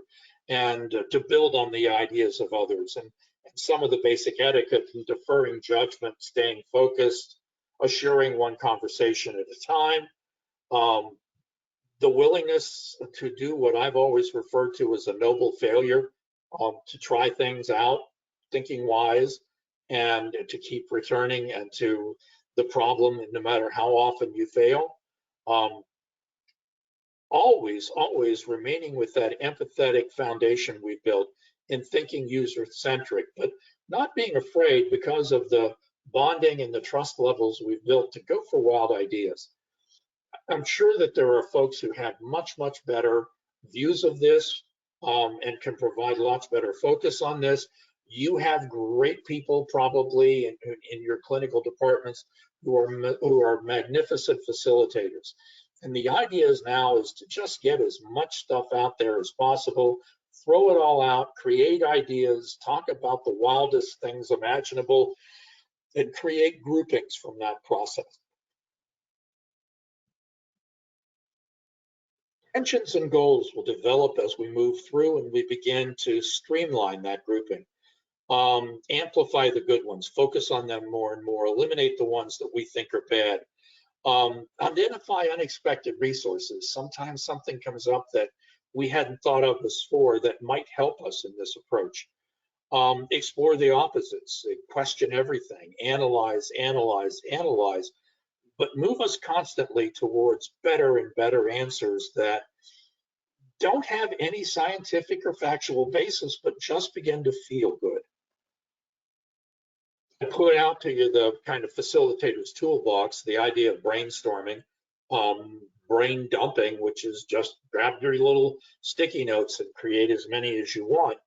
and to build on the ideas of others. And some of the basic etiquette from deferring judgment, staying focused, assuring one conversation at a time. the willingness to do what I've always referred to as a noble failure, to try things out, thinking wise, and to keep returning and to the problem, no matter how often you fail. Always remaining with that empathetic foundation we built in thinking user-centric, but not being afraid because of the bonding and the trust levels we've built to go for wild ideas. I'm sure that there are folks who have much better views of this and can provide lots better focus on this. You have great people probably in your clinical departments who are magnificent facilitators. And the idea is now is to just get as much stuff out there as possible, throw it all out, create ideas, talk about the wildest things imaginable, and create groupings from that process. Intentions and goals will develop as we move through and we begin to streamline that grouping. Amplify the good ones, focus on them more and more, eliminate the ones that we think are bad. Identify unexpected resources. Sometimes something comes up that we hadn't thought of before that might help us in this approach. Explore the opposites, question everything, analyze, but move us constantly towards better and better answers that don't have any scientific or factual basis, but just begin to feel good. I put out to you the kind of facilitator's toolbox, the idea of brainstorming, brain dumping, which is just grab your little sticky notes and create as many as you want.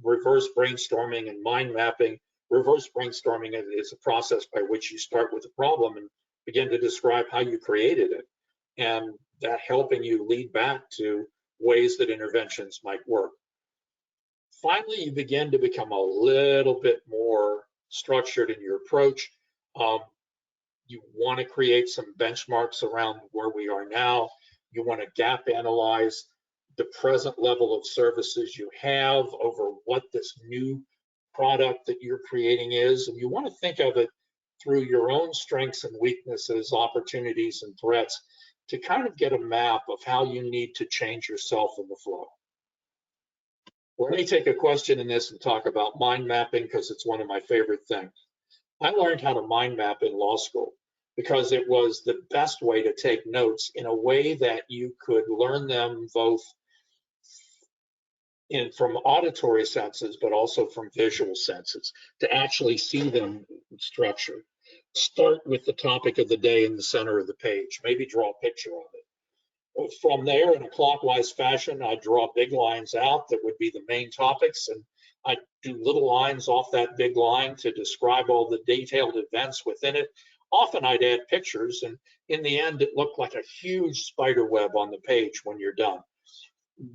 Reverse brainstorming and mind mapping. Reverse brainstorming is a process by which you start with a problem and begin to describe how you created it, and that helping you lead back to ways that interventions might work. Finally, you begin to become a little bit more structured in your approach. You want to create some benchmarks around where we are now. You want to gap analyze the present level of services you have over what this new product that you're creating is, and you want to think of it through your own strengths and weaknesses, opportunities and threats, to kind of get a map of how you need to change yourself in the flow. Let me take a question in this and talk about mind mapping, because it's one of my favorite things. I learned how to mind map in law school because it was the best way to take notes in a way that you could learn them both from auditory senses, but also from visual senses, to actually see them structured. Start with the topic of the day in the center of the page, maybe draw a picture of it. From there, in a clockwise fashion, I draw big lines out that would be the main topics, and I do little lines off that big line to describe all the detailed events within it. Often I'd add pictures, and in the end, it looked like a huge spider web on the page when you're done.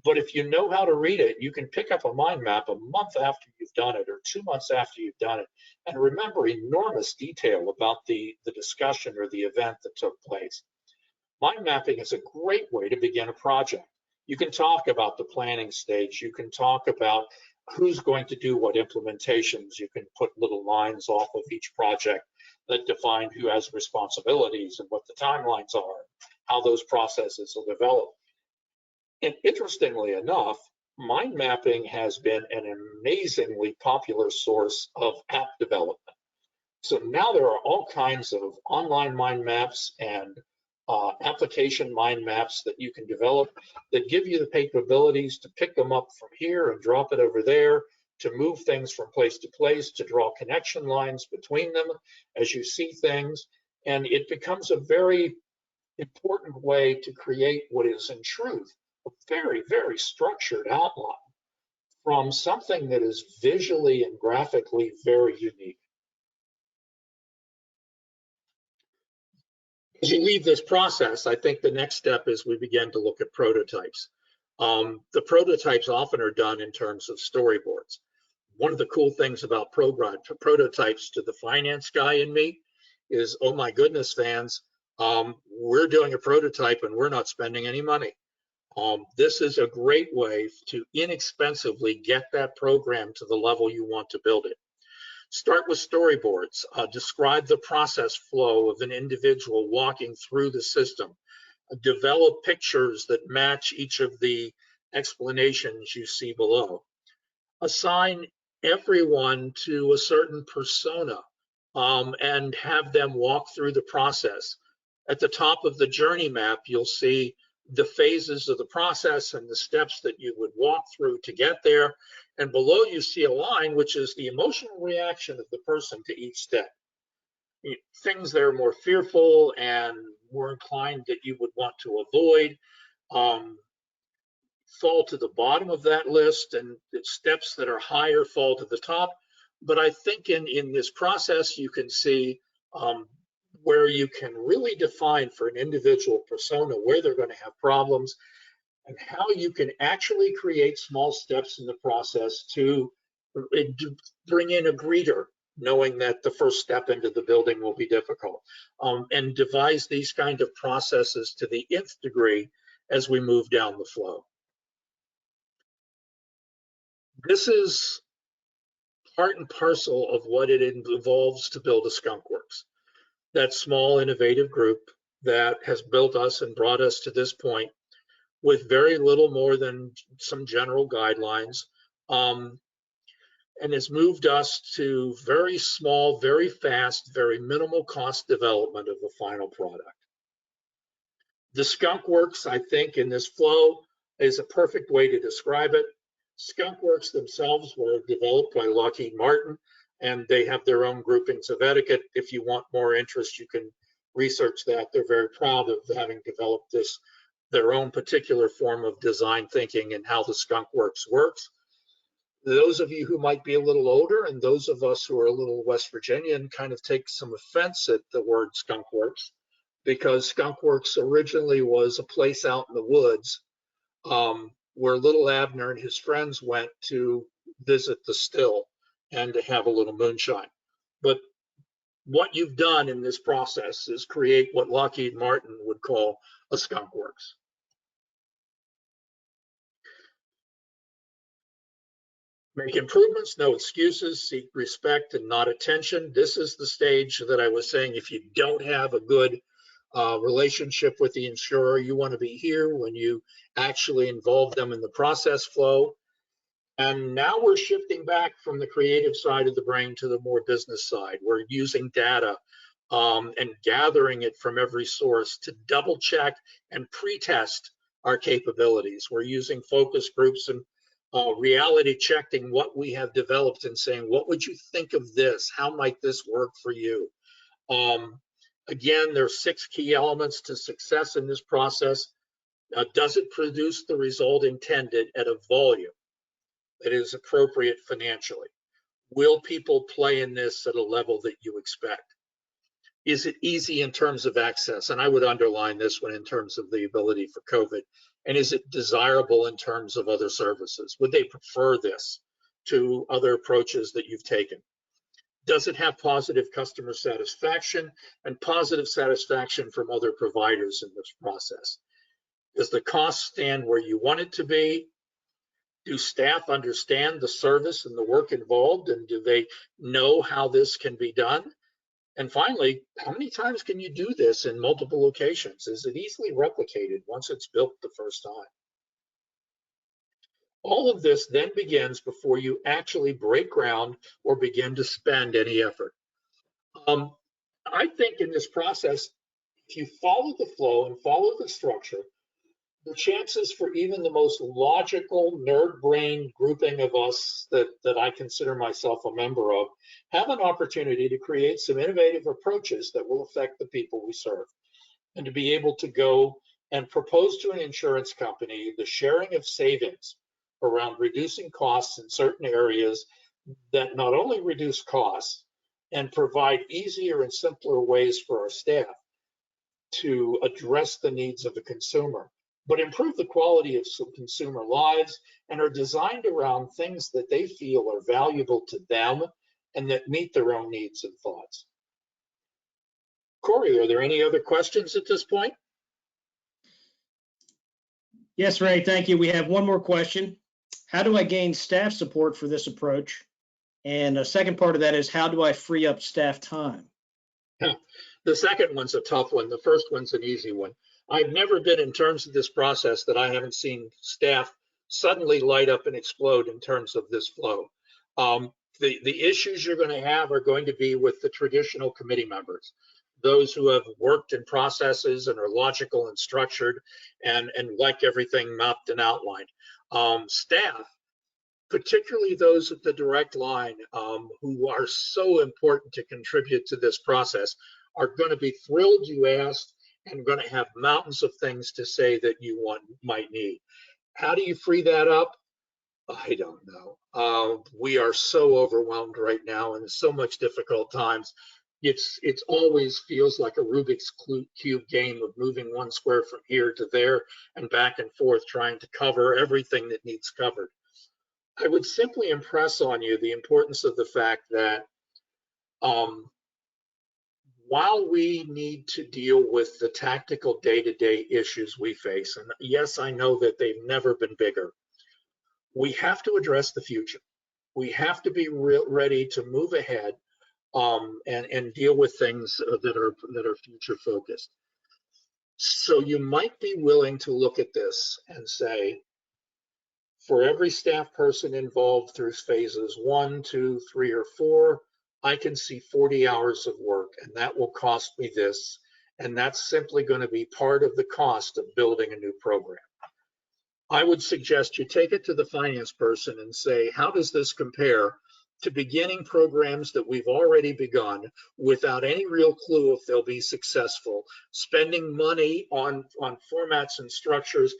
But if you know how to read it, you can pick up a mind map a month after you've done it or 2 months after you've done it and remember enormous detail about the discussion or the event that took place. Mind mapping is a great way to begin a project. You can talk about the planning stage. You can talk about who's going to do what implementations. You can put little lines off of each project that define who has responsibilities and what the timelines are, how those processes will develop. And interestingly enough, mind mapping has been an amazingly popular source of app development. So now there are all kinds of online mind maps and application mind maps that you can develop that give you the capabilities to pick them up from here and drop it over there, to move things from place to place, to draw connection lines between them as you see things. And it becomes a very important way to create what is in truth a very structured outline from something that is visually and graphically very unique. As you leave this process, I think the next step is we begin to look at prototypes. The prototypes often are done in terms of storyboards. One of the cool things about prototypes to the finance guy in me is, oh my goodness, fans, we're doing a prototype and we're not spending any money. This is a great way to inexpensively get that program to the level you want to build it. Start with storyboards. Describe the process flow of an individual walking through the system. develop pictures that match each of the explanations you see below. Assign everyone to a certain persona and have them walk through the process. At the top of the journey map, you'll see the phases of the process and the steps that you would walk through to get there. And below you see a line, which is the emotional reaction of the person to each step. Things that are more fearful and more inclined that you would want to avoid fall to the bottom of that list, and the steps that are higher fall to the top. But I think in this process, you can see where you can really define for an individual persona where they're going to have problems and how you can actually create small steps in the process to bring in a greeter, knowing that the first step into the building will be difficult, and devise these kind of processes to the nth degree as we move down the flow. This is part and parcel of what it involves to build a Skunk Works, that small innovative group that has built us and brought us to this point with very little more than some general guidelines, and has moved us to very small, very fast, very minimal cost development of the final product. The Skunk Works, I think, in this flow is a perfect way to describe it. Skunk Works themselves were developed by Lockheed Martin, and they have their own groupings of etiquette. If you want more interest, you can research that. They're very proud of having developed this, their own particular form of design thinking and how the Skunk Works works. Those of you who might be a little older and those of us who are a little West Virginian kind of take some offense at the word Skunk Works, because Skunk Works originally was a place out in the woods where little Abner and his friends went to visit the still and to have a little moonshine. But what you've done in this process is create what Lockheed Martin would call a Skunk Works. Make improvements, no excuses, seek respect and not attention. This is the stage that I was saying, if you don't have a good relationship with the insurer, you want to be here when you actually involve them in the process flow. And now we're shifting back from the creative side of the brain to the more business side. We're using data and gathering it from every source to double check and pre-test our capabilities. We're using focus groups and reality checking what we have developed and saying, what would you think of this? How might this work for you? Again, there's 6 key elements to success in this process. Does it produce the result intended at a volume that is appropriate financially? Will people play in this at a level that you expect? Is it easy in terms of access? And I would underline this one in terms of the ability for COVID. And is it desirable in terms of other services? Would they prefer this to other approaches that you've taken? Does it have positive customer satisfaction and positive satisfaction from other providers in this process? Does the cost stand where you want it to be? Do staff understand the service and the work involved, and do they know how this can be done? And finally, how many times can you do this in multiple locations? Is it easily replicated once it's built the first time? All of this then begins before you actually break ground or begin to spend any effort. I think in this process, if you follow the flow and follow the structure, the chances for even the most logical nerd brain grouping of us that I consider myself a member of have an opportunity to create some innovative approaches that will affect the people we serve, and to be able to go and propose to an insurance company the sharing of savings around reducing costs in certain areas that not only reduce costs and provide easier and simpler ways for our staff to address the needs of the consumer, but improve the quality of some consumer lives and are designed around things that they feel are valuable to them and that meet their own needs and thoughts. Corey, are there any other questions at this point? Yes, Ray, thank you. We have one more question. How do I gain staff support for this approach? And a second part of that is, how do I free up staff time? The second one's a tough one. The first one's an easy one. I've never been in terms of this process that I haven't seen staff suddenly light up and explode in terms of this flow. The issues you're going to have are going to be with the traditional committee members, those who have worked in processes and are logical and structured and like everything mapped and outlined. Staff, particularly those at the direct line who are so important to contribute to this process, are going to be thrilled you asked and going to have mountains of things to say that you might need. How do you free that up? I don't know. We are so overwhelmed right now and so much difficult times. It's always feels like a Rubik's Cube game of moving one square from here to there and back and forth, trying to cover everything that needs covered. I would simply impress on you the importance of the fact that while we need to deal with the tactical day-to-day issues we face, and yes, I know that they've never been bigger, we have to address the future. We have to be ready to move ahead and deal with things that are future focused. So you might be willing to look at this and say, for every staff person involved through phases 1, 2, 3, or 4, I can see 40 hours of work, and that will cost me this. And that's simply going to be part of the cost of building a new program. I would suggest you take it to the finance person and say, how does this compare to beginning programs that we've already begun without any real clue if they'll be successful, spending money on formats and structures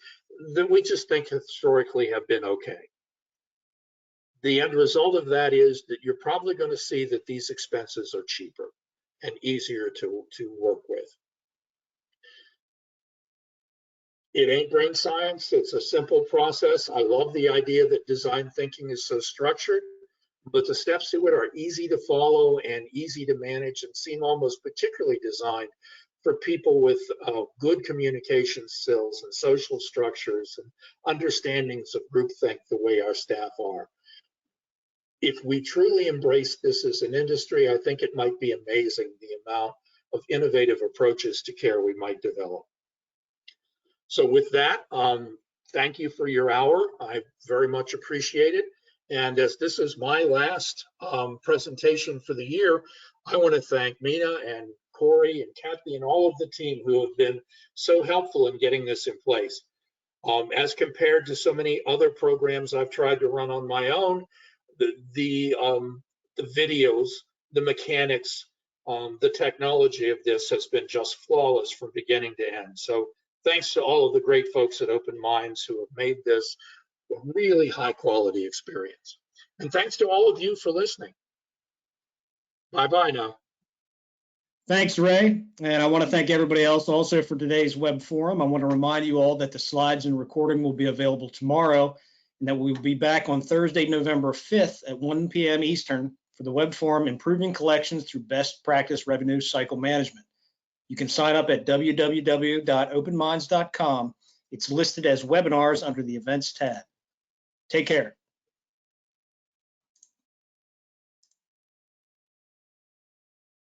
that we just think historically have been okay. The end result of that is that you're probably going to see that these expenses are cheaper and easier to work with. It ain't brain science. It's a simple process. I love the idea that design thinking is so structured, but the steps to it are easy to follow and easy to manage and seem almost particularly designed for people with good communication skills and social structures and understandings of groupthink the way our staff are. If we truly embrace this as an industry, I think it might be amazing the amount of innovative approaches to care we might develop. So with that, thank you for your hour. I very much appreciate it. And as this is my last presentation for the year, I want to thank Mina and Corey and Kathy and all of the team who have been so helpful in getting this in place. As compared to so many other programs I've tried to run on my own, the videos, the mechanics, the technology of this has been just flawless from beginning to end. So thanks to all of the great folks at Open Minds who have made this a really high quality experience. And thanks to all of you for listening. Bye-bye now. Thanks, Ray. And I want to thank everybody else also for today's web forum. I want to remind you all that the slides and recording will be available tomorrow, and that we'll be back on Thursday, November 5th at 1 p.m. Eastern for the web forum, Improving Collections Through Best Practice Revenue Cycle Management. You can sign up at www.openminds.com. It's listed as webinars under the events tab. Take care.